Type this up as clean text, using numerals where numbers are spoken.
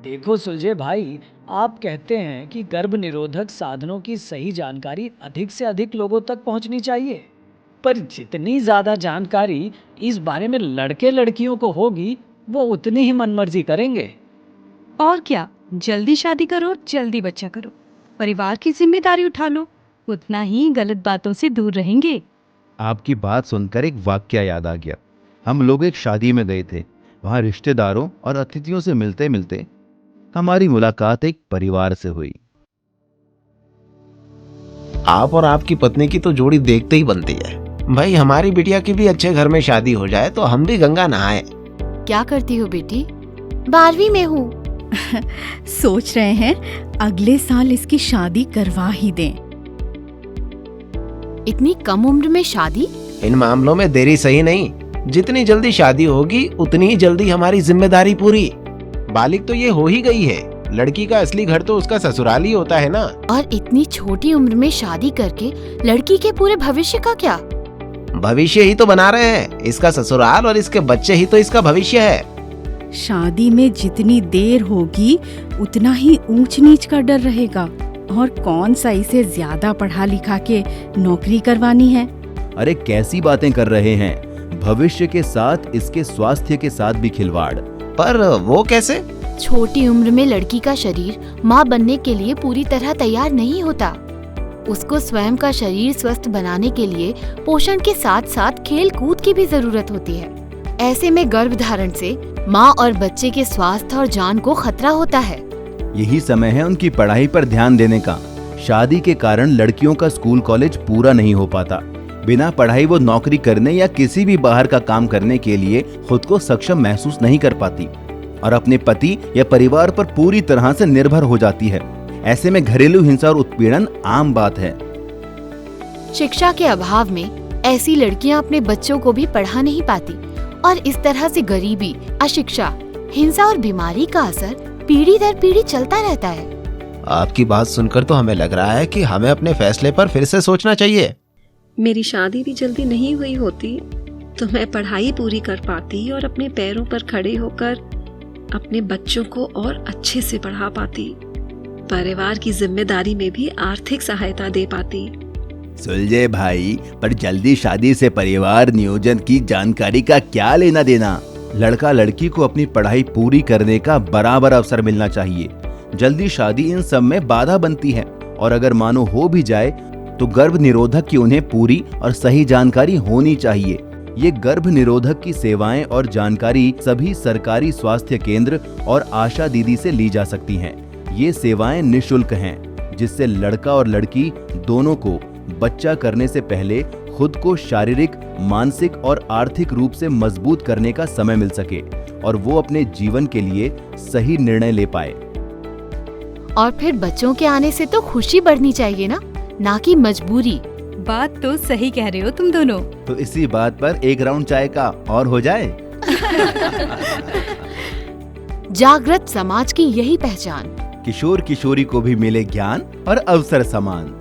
देखो सुलझे भाई, आप कहते हैं कि गर्भ निरोधक साधनों की सही जानकारी अधिक से अधिक लोगों तक पहुंचनी चाहिए। पर जितनी ज्यादा जानकारी इस बारे में लड़के लड़कियों को होगी, वो उतनी ही मनमर्जी करेंगे। और क्या, जल्दी शादी करो, जल्दी बच्चा करो, परिवार की जिम्मेदारी उठा लो, उतना ही गलत बातों से दूर रहेंगे। आपकी बात सुनकर एक वाक्या याद आ गया। हम लोग एक शादी में गए थे। वहां रिश्तेदारों और अतिथियों से मिलते मिलते हमारी मुलाकात एक परिवार से हुई। आप और आपकी पत्नी की तो जोड़ी देखते ही बनती है। भाई, हमारी बिटिया की भी अच्छे घर में शादी हो जाए तो हम भी गंगा नहाए। क्या करती हो बेटी? 12वीं में हूँ। सोच रहे हैं अगले साल इसकी शादी करवा ही दें। इतनी कम उम्र में शादी? इन मामलों में देरी सही नहीं। जितनी जल्दी शादी होगी उतनी ही जल्दी हमारी जिम्मेदारी पूरी। बालिग तो ये हो ही गई है। लड़की का असली घर तो उसका ससुराल ही होता है ना। और इतनी छोटी उम्र में शादी करके लड़की के पूरे भविष्य का क्या? भविष्य ही तो बना रहे हैं। इसका ससुराल और इसके बच्चे ही तो इसका भविष्य है। शादी में जितनी देर होगी उतना ही ऊंच नीच का डर रहेगा। और कौन सा इसे ज्यादा पढ़ा लिखा के नौकरी करवानी है। अरे कैसी बातें कर रहे हैं। भविष्य के साथ इसके स्वास्थ्य के साथ भी खिलवाड़। पर वो कैसे? छोटी उम्र में लड़की का शरीर माँ बनने के लिए पूरी तरह तैयार नहीं होता। उसको स्वयं का शरीर स्वस्थ बनाने के लिए पोषण के साथ साथ खेल कूद की भी जरूरत होती है। ऐसे में गर्भधारण से माँ और बच्चे के स्वास्थ्य और जान को खतरा होता है। यही समय है उनकी पढ़ाई पर ध्यान देने का। शादी के कारण लड़कियों का स्कूल कॉलेज पूरा नहीं हो पाता। बिना पढ़ाई वो नौकरी करने या किसी भी बाहर का काम करने के लिए खुद को सक्षम महसूस नहीं कर पाती और अपने पति या परिवार पर पूरी तरह से निर्भर हो जाती है। ऐसे में घरेलू हिंसा और उत्पीड़न आम बात है। शिक्षा के अभाव में ऐसी लड़कियां अपने बच्चों को भी पढ़ा नहीं पाती और इस तरह से गरीबी, अशिक्षा, हिंसा और बीमारी का असर पीढ़ी दर पीढ़ी चलता रहता है। आपकी बात सुनकर तो हमें लग रहा है कि हमें अपने फैसले पर फिर से सोचना चाहिए। मेरी शादी भी जल्दी नहीं हुई होती तो मैं पढ़ाई पूरी कर पाती और अपने पैरों पर खड़े होकर अपने बच्चों को और अच्छे से पढ़ा पाती। परिवार की जिम्मेदारी में भी आर्थिक सहायता दे पाती। सुलझे भाई, पर जल्दी शादी से परिवार नियोजन की जानकारी का क्या लेना देना। लड़का लड़की को अपनी पढ़ाई पूरी करने का बराबर अवसर मिलना चाहिए। जल्दी शादी इन सब में बाधा बनती है और अगर मानो हो भी जाए तो गर्भ निरोधक की उन्हें पूरी और सही जानकारी होनी चाहिए। ये गर्भ निरोधक की सेवाएं और जानकारी सभी सरकारी स्वास्थ्य केंद्र और आशा दीदी से ली जा सकती हैं। ये सेवाएं निःशुल्क हैं, जिससे लड़का और लड़की दोनों को बच्चा करने से पहले खुद को शारीरिक, मानसिक और आर्थिक रूप से मजबूत करने का समय मिल सके और वो अपने जीवन के लिए सही निर्णय ले पाए। और फिर बच्चों के आने से तो खुशी बढ़नी चाहिए ना कि मजबूरी। बात तो सही कह रहे हो तुम दोनों। तो इसी बात पर एक राउंड चाय का और हो जाए। जागृत समाज की यही पहचान। किशोर किशोरी को भी मिले ज्ञान और अवसर समान।